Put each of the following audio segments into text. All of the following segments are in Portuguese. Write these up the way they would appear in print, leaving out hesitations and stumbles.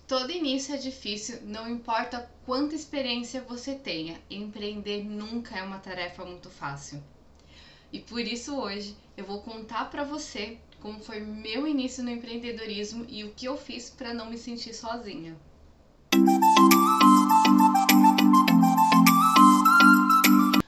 Todo início é difícil, não importa quanta experiência você tenha, empreender nunca é uma tarefa muito fácil. E por isso hoje eu vou contar pra você como foi meu início no empreendedorismo e o que eu fiz para não me sentir sozinha.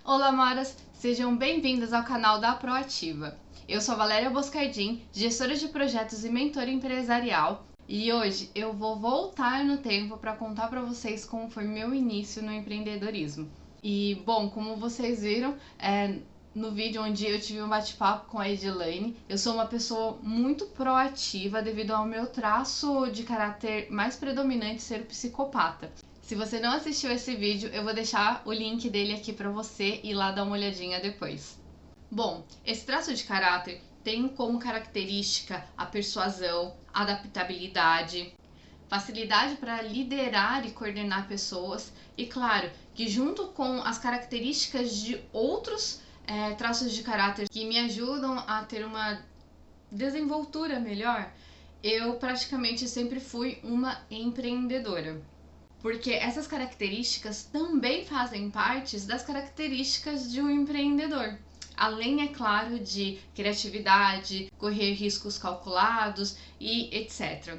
Olá, Moras! Sejam bem-vindas ao canal da Proativa. Eu sou a Valéria Boscardin, gestora de projetos e mentora empresarial, e hoje eu vou voltar no tempo para contar para vocês como foi meu início no empreendedorismo. E, bom, como vocês viram, no vídeo onde eu tive um bate-papo com a Edilane, eu sou uma pessoa muito proativa devido ao meu traço de caráter mais predominante ser psicopata. Se você não assistiu esse vídeo, eu vou deixar o link dele aqui para você ir lá dar uma olhadinha depois. Bom, esse traço de caráter tem como característica a persuasão, a adaptabilidade, facilidade para liderar e coordenar pessoas e, claro, que junto com as características de outros traços de caráter que me ajudam a ter uma desenvoltura melhor, eu praticamente sempre fui uma empreendedora. Porque essas características também fazem parte das características de um empreendedor. Além, é claro, de criatividade, correr riscos calculados e etc.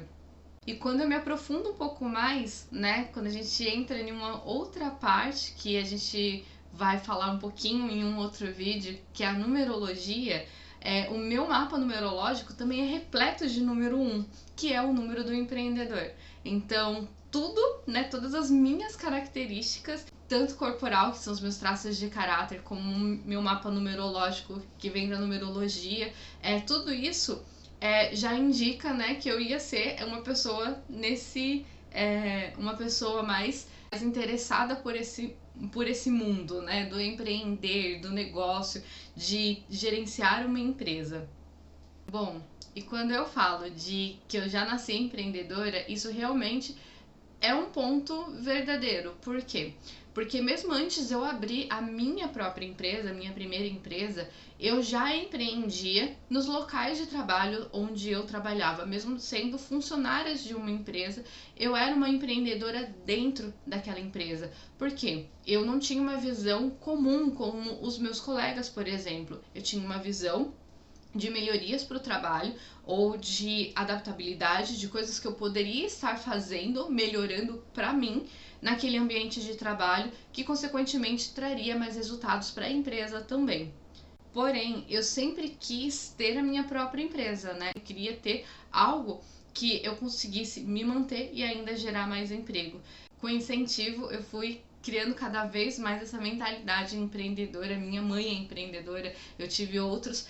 E quando eu me aprofundo um pouco mais, né, quando a gente entra em uma outra parte que a gente vai falar um pouquinho em um outro vídeo, que é a numerologia, o meu mapa numerológico também é repleto de número 1, que é o número do empreendedor. Então, tudo, né, todas as minhas características, tanto corporal, que são os meus traços de caráter, como o meu mapa numerológico, que vem da numerologia, tudo isso já indica, né, que eu ia ser uma pessoa uma pessoa mais interessada por esse mundo, né, do empreender, do negócio, de gerenciar uma empresa. Bom, e quando eu falo de que eu já nasci empreendedora, isso realmente é um ponto verdadeiro. Por quê? Porque mesmo antes de eu abrir a minha própria empresa, a minha primeira empresa, eu já empreendia nos locais de trabalho onde eu trabalhava. Mesmo sendo funcionária de uma empresa, eu era uma empreendedora dentro daquela empresa. Por quê? Eu não tinha uma visão comum como os meus colegas, por exemplo. Eu tinha uma visão de melhorias para o trabalho ou de adaptabilidade, de coisas que eu poderia estar fazendo, melhorando para mim naquele ambiente de trabalho, que consequentemente traria mais resultados para a empresa também. Porém, eu sempre quis ter a minha própria empresa, né? Eu queria ter algo que eu conseguisse me manter e ainda gerar mais emprego. Com incentivo, eu fui criando cada vez mais essa mentalidade empreendedora. Minha mãe é empreendedora, eu tive outras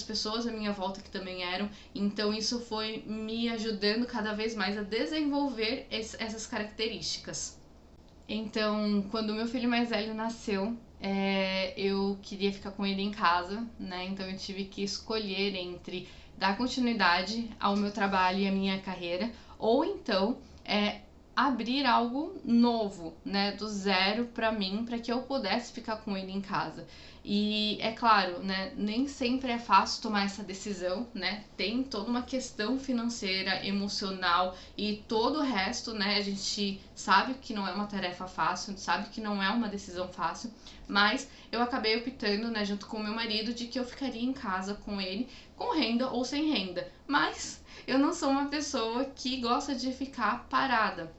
pessoas à minha volta que também eram, então isso foi me ajudando cada vez mais a desenvolver essas características. Então, quando o meu filho mais velho nasceu, eu queria ficar com ele em casa, né? Então eu tive que escolher entre dar continuidade ao meu trabalho e à minha carreira, ou então abrir algo novo, né, do zero para mim, para que eu pudesse ficar com ele em casa. E é claro, né, nem sempre é fácil tomar essa decisão, né? Tem toda uma questão financeira, emocional e todo o resto, né? A gente sabe que não é uma tarefa fácil, sabe que não é uma decisão fácil, mas eu acabei optando, né, junto com o meu marido, de que eu ficaria em casa com ele, com renda ou sem renda. Mas eu não sou uma pessoa que gosta de ficar parada.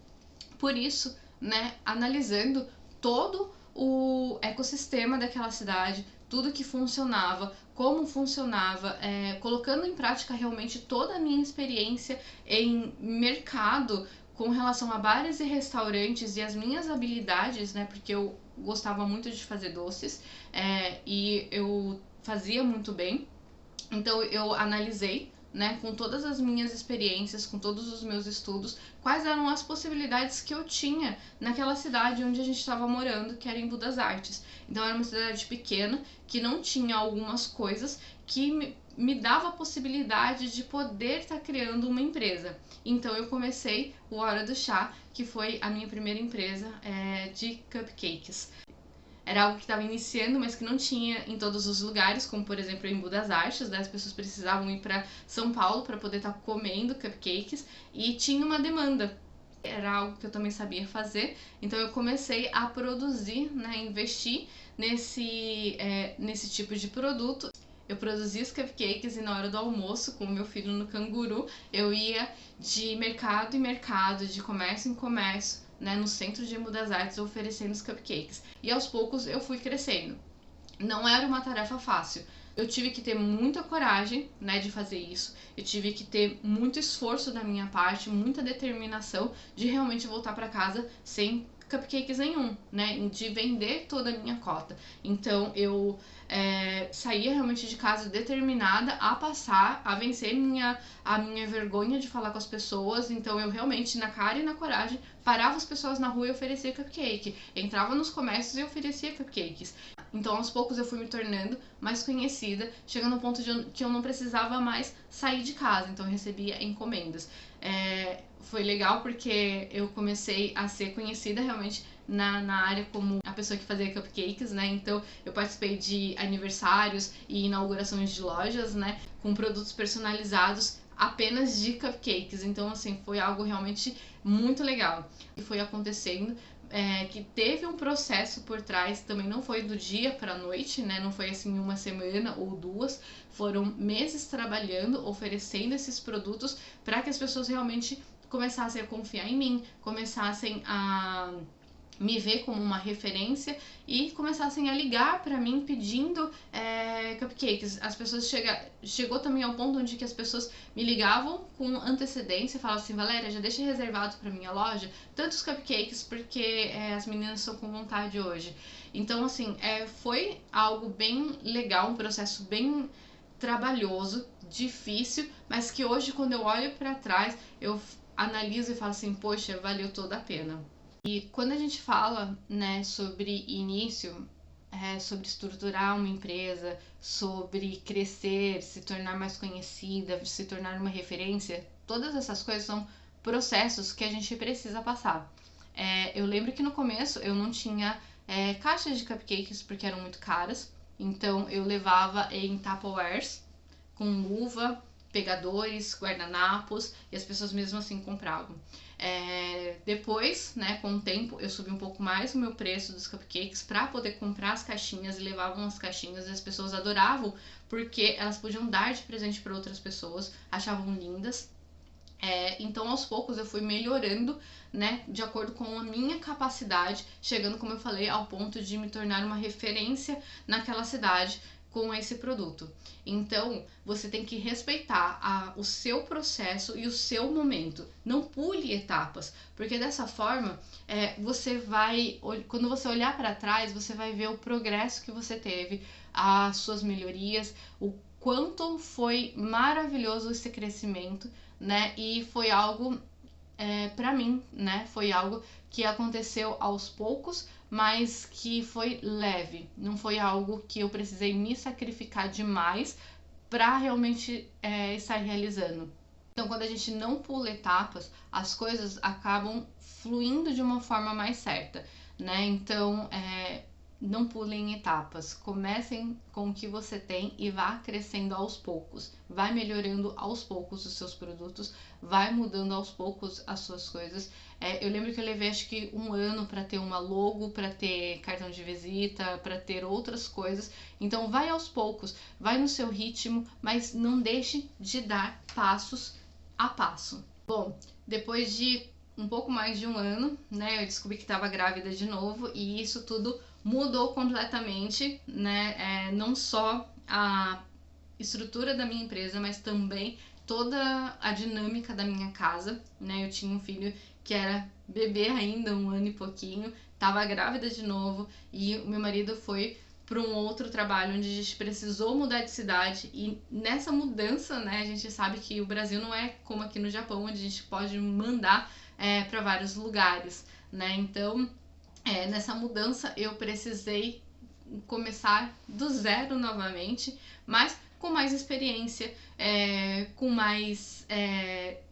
Por isso, né, analisando todo o ecossistema daquela cidade, tudo que funcionava, como funcionava, colocando em prática realmente toda a minha experiência em mercado com relação a bares e restaurantes e as minhas habilidades, né, porque eu gostava muito de fazer doces e eu fazia muito bem. Então eu analisei, né, com todas as minhas experiências, com todos os meus estudos, quais eram as possibilidades que eu tinha naquela cidade onde a gente estava morando, que era em Budas Artes. Então era uma cidade pequena, que não tinha algumas coisas que me dava a possibilidade de poder estar criando uma empresa. Então eu comecei o Hora do Chá, que foi a minha primeira empresa de cupcakes. Era algo que estava iniciando, mas que não tinha em todos os lugares, como por exemplo em Budas Artes, né? As pessoas precisavam ir para São Paulo para poder estar comendo cupcakes e tinha uma demanda. era algo que eu também sabia fazer, então eu comecei a produzir, né, investir nesse tipo de produto. Eu produzia os cupcakes e na hora do almoço, com o meu filho no canguru, eu ia de mercado em mercado, de comércio em comércio, né, no Centro de Emo das Artes, oferecendo os cupcakes. E aos poucos eu fui crescendo. Não era uma tarefa fácil. Eu tive que ter muita coragem, né, de fazer isso. Eu tive que ter muito esforço da minha parte, muita determinação de realmente voltar para casa sem cupcakes nenhum, né, de vender toda a minha cota. Então eu saía realmente de casa determinada a passar, a vencer a minha vergonha de falar com as pessoas. Então eu realmente, na cara e na coragem, parava as pessoas na rua e oferecia cupcake. Entrava nos comércios e oferecia cupcakes. Então, aos poucos, eu fui me tornando mais conhecida, chegando ao ponto que eu não precisava mais sair de casa, então eu recebia encomendas. Foi legal porque eu comecei a ser conhecida realmente na área como a pessoa que fazia cupcakes, né? Então, eu participei de aniversários e inaugurações de lojas, né? Com produtos personalizados apenas de cupcakes. Então, assim, foi algo realmente muito legal. E foi acontecendo que teve um processo por trás, também não foi do dia para a noite, né? Não foi assim uma semana ou duas, foram meses trabalhando, oferecendo esses produtos para que as pessoas realmente começassem a confiar em mim, começassem a me ver como uma referência e começassem a ligar para mim pedindo cupcakes. As pessoas chegou também ao ponto onde que as pessoas me ligavam com antecedência, falavam assim: Valéria, já deixa reservado para minha loja tantos cupcakes porque as meninas estão com vontade hoje. Então, assim, foi algo bem legal, um processo bem trabalhoso, difícil, mas que hoje, quando eu olho para trás, eu analiso e falo assim: poxa, valeu toda a pena. E quando a gente fala, né, sobre início, sobre estruturar uma empresa, sobre crescer, se tornar mais conhecida, se tornar uma referência, todas essas coisas são processos que a gente precisa passar. Eu lembro que no começo eu não tinha caixas de cupcakes porque eram muito caras, então eu levava em Tupperwares com luva, pegadores, guardanapos, e as pessoas mesmo assim compravam. Depois, né, com o tempo, eu subi um pouco mais o meu preço dos cupcakes para poder comprar as caixinhas, e levavam as caixinhas e as pessoas adoravam porque elas podiam dar de presente para outras pessoas, achavam lindas. Então, aos poucos, eu fui melhorando, né, de acordo com a minha capacidade, chegando, como eu falei, ao ponto de me tornar uma referência naquela cidade com esse produto. Então, você tem que respeitar o seu processo e o seu momento. Não pule etapas, porque dessa forma, você vai, quando você olhar para trás, você vai ver o progresso que você teve, as suas melhorias, o quanto foi maravilhoso esse crescimento, né? E foi algo para mim, né? Foi algo que aconteceu aos poucos, mas que foi leve. Não foi algo que eu precisei me sacrificar demais para realmente estar realizando. Então, quando a gente não pula etapas, as coisas acabam fluindo de uma forma mais certa, né? Então, não pulem etapas, comecem com o que você tem e vá crescendo aos poucos, vai melhorando aos poucos os seus produtos, vai mudando aos poucos as suas coisas. Eu lembro que eu levei acho que 1 ano para ter uma logo, para ter cartão de visita, para ter outras coisas. Então vai aos poucos, vai no seu ritmo, mas não deixe de dar passos a passo. Bom, depois de um pouco mais de 1 ano, né, eu descobri que estava grávida de novo e isso tudo mudou completamente, né? Não só a estrutura da minha empresa, mas também toda a dinâmica da minha casa, né? Eu tinha um filho que era bebê ainda, 1 ano e pouquinho, estava grávida de novo e o meu marido foi para um outro trabalho onde a gente precisou mudar de cidade e nessa mudança, né, a gente sabe que o Brasil não é como aqui no Japão, onde a gente pode mandar para vários lugares, né? Então, nessa mudança eu precisei começar do zero novamente, mas com mais experiência, com mais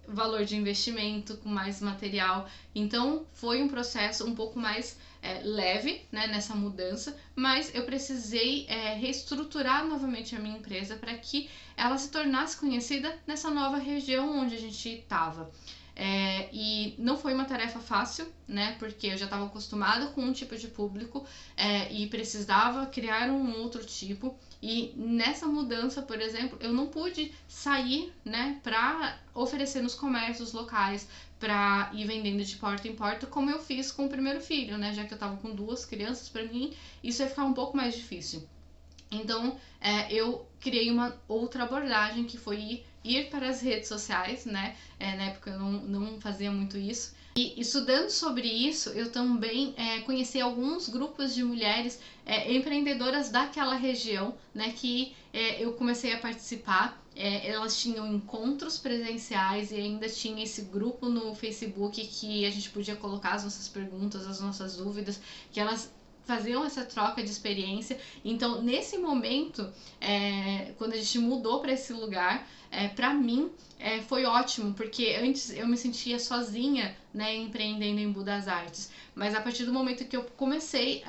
valor de investimento, com mais material. Então foi um processo um pouco mais leve, né, nessa mudança, mas eu precisei reestruturar novamente a minha empresa para que ela se tornasse conhecida nessa nova região onde a gente estava. E não foi uma tarefa fácil, né? Porque eu já estava acostumada com um tipo de público e precisava criar um outro tipo. E nessa mudança, por exemplo, eu não pude sair, né, para oferecer nos comércios locais, para ir vendendo de porta em porta, como eu fiz com o primeiro filho, né? Já que eu estava com 2 crianças, para mim isso ia ficar um pouco mais difícil. Então, eu criei uma outra abordagem, que foi ir para as redes sociais, né? Na época eu não fazia muito isso. E estudando sobre isso, eu também conheci alguns grupos de mulheres empreendedoras daquela região, né? Que eu comecei a participar. Elas tinham encontros presenciais e ainda tinha esse grupo no Facebook que a gente podia colocar as nossas perguntas, as nossas dúvidas, que elas faziam essa troca de experiência. Então, nesse momento, quando a gente mudou para esse lugar, para mim foi ótimo, porque antes eu me sentia sozinha, né, empreendendo em Budas Artes. Mas a partir do momento que eu comecei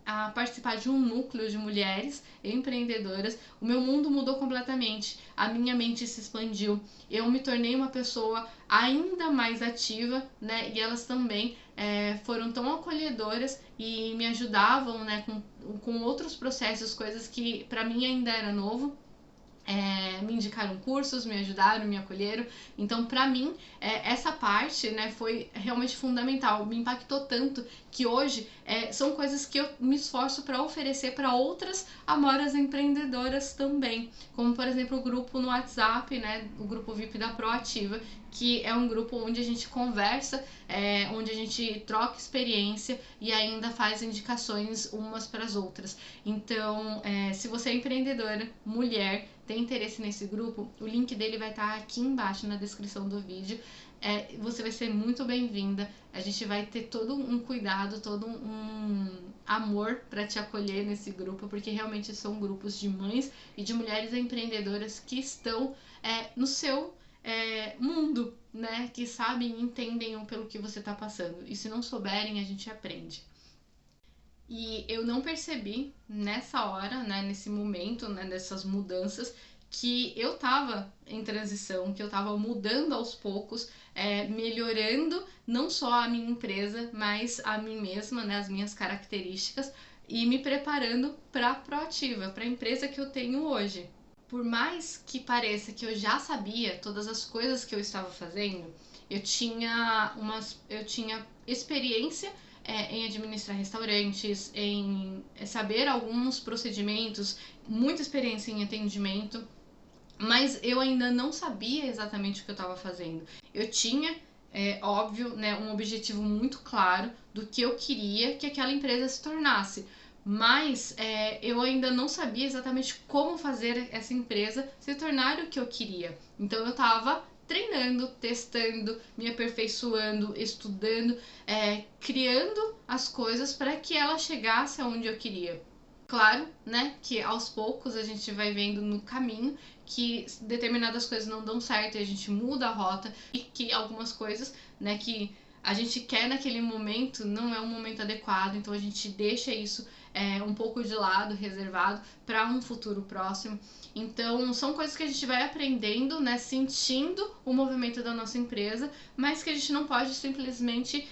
a participar de um núcleo de mulheres empreendedoras, o meu mundo mudou completamente, a minha mente se expandiu, eu me tornei uma pessoa ainda mais ativa, né? E elas também foram tão acolhedoras e me ajudavam, né, com outros processos, coisas que para mim ainda era novo. Me indicaram cursos, me ajudaram, me acolheram. Então, para mim, essa parte, né, foi realmente fundamental. Me impactou tanto que hoje são coisas que eu me esforço para oferecer para outras amoras empreendedoras também. Como, por exemplo, o grupo no WhatsApp, né, o grupo VIP da Proativa, que é um grupo onde a gente conversa, onde a gente troca experiência e ainda faz indicações umas para as outras. Então, se você é empreendedora, mulher, tem interesse nesse grupo, o link dele vai estar aqui embaixo na descrição do vídeo. Você vai ser muito bem-vinda. A gente vai ter todo um cuidado, todo um amor para te acolher nesse grupo, porque realmente são grupos de mães e de mulheres empreendedoras que estão no seu mundo, né? Que sabem e entendem pelo que você está passando. E se não souberem, a gente aprende. E eu não percebi nessa hora, né, nesse momento, né, dessas mudanças, que eu tava em transição, que eu tava mudando aos poucos, melhorando não só a minha empresa, mas a mim mesma, né, as minhas características, e me preparando para a Proativa, para a empresa que eu tenho hoje. Por mais que pareça que eu já sabia todas as coisas que eu estava fazendo, eu tinha experiência em administrar restaurantes, em saber alguns procedimentos, muita experiência em atendimento, mas eu ainda não sabia exatamente o que eu estava fazendo. Eu tinha, óbvio, né, um objetivo muito claro do que eu queria que aquela empresa se tornasse, mas eu ainda não sabia exatamente como fazer essa empresa se tornar o que eu queria. Então eu estava treinando, testando, me aperfeiçoando, estudando, criando as coisas para que ela chegasse aonde eu queria. Claro, né, que aos poucos a gente vai vendo no caminho que determinadas coisas não dão certo e a gente muda a rota, e que algumas coisas, né, que a gente quer naquele momento não é um momento adequado, então a gente deixa isso um pouco de lado, reservado para um futuro próximo. Então são coisas que a gente vai aprendendo, né, sentindo o movimento da nossa empresa, mas que a gente não pode simplesmente,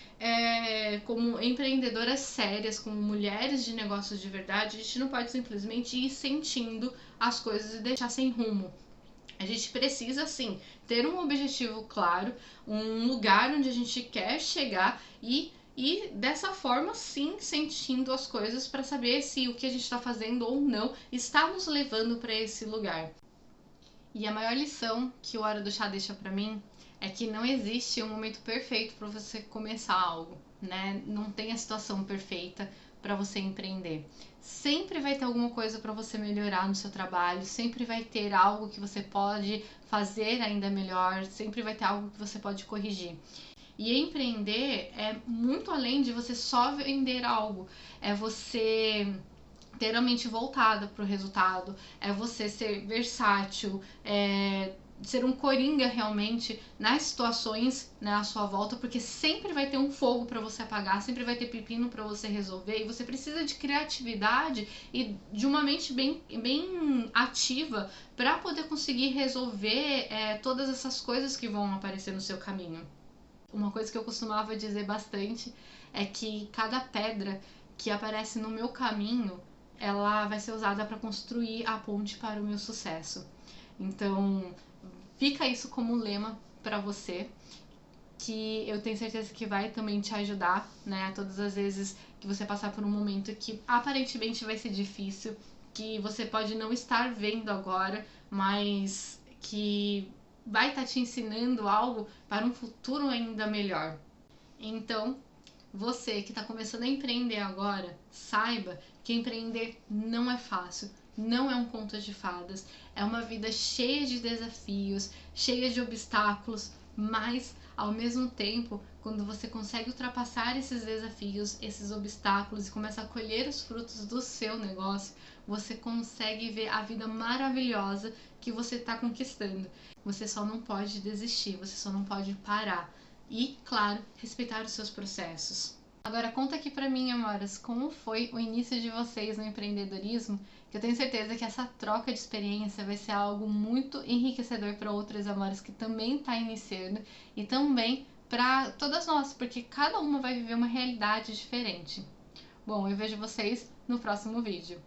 como empreendedoras sérias, como mulheres de negócios de verdade, a gente não pode simplesmente ir sentindo as coisas e deixar sem rumo. A gente precisa, sim, ter um objetivo claro, um lugar onde a gente quer chegar e dessa forma, sim, sentindo as coisas para saber se o que a gente está fazendo ou não está nos levando para esse lugar. E a maior lição que o Hora do Chá deixa para mim é que não existe um momento perfeito para você começar algo, né? Não tem a situação perfeita para você empreender. Sempre vai ter alguma coisa para você melhorar no seu trabalho, sempre vai ter algo que você pode fazer ainda melhor, sempre vai ter algo que você pode corrigir. E empreender é muito além de você só vender algo, é você ter a mente voltada para o resultado, é você ser versátil, ser um coringa realmente nas situações, né, à sua volta, porque sempre vai ter um fogo para você apagar, sempre vai ter pepino para você resolver, e você precisa de criatividade e de uma mente bem ativa para poder conseguir resolver todas essas coisas que vão aparecer no seu caminho. Uma coisa que eu costumava dizer bastante é que cada pedra que aparece no meu caminho, ela vai ser usada para construir a ponte para o meu sucesso. Então, fica isso como lema para você, que eu tenho certeza que vai também te ajudar, né? Todas as vezes que você passar por um momento que aparentemente vai ser difícil, que você pode não estar vendo agora, mas que vai estar te ensinando algo para um futuro ainda melhor. Então, você que está começando a empreender agora, saiba que empreender não é fácil, não é um conto de fadas, é uma vida cheia de desafios, cheia de obstáculos, mas ao mesmo tempo, quando você consegue ultrapassar esses desafios, esses obstáculos e começa a colher os frutos do seu negócio, você consegue ver a vida maravilhosa que você está conquistando. Você só não pode desistir, você só não pode parar. E, claro, respeitar os seus processos. Agora conta aqui pra mim, amoras, como foi o início de vocês no empreendedorismo, que eu tenho certeza que essa troca de experiência vai ser algo muito enriquecedor para outras amoras que também está iniciando e também para todas nós, porque cada uma vai viver uma realidade diferente. Bom, eu vejo vocês no próximo vídeo.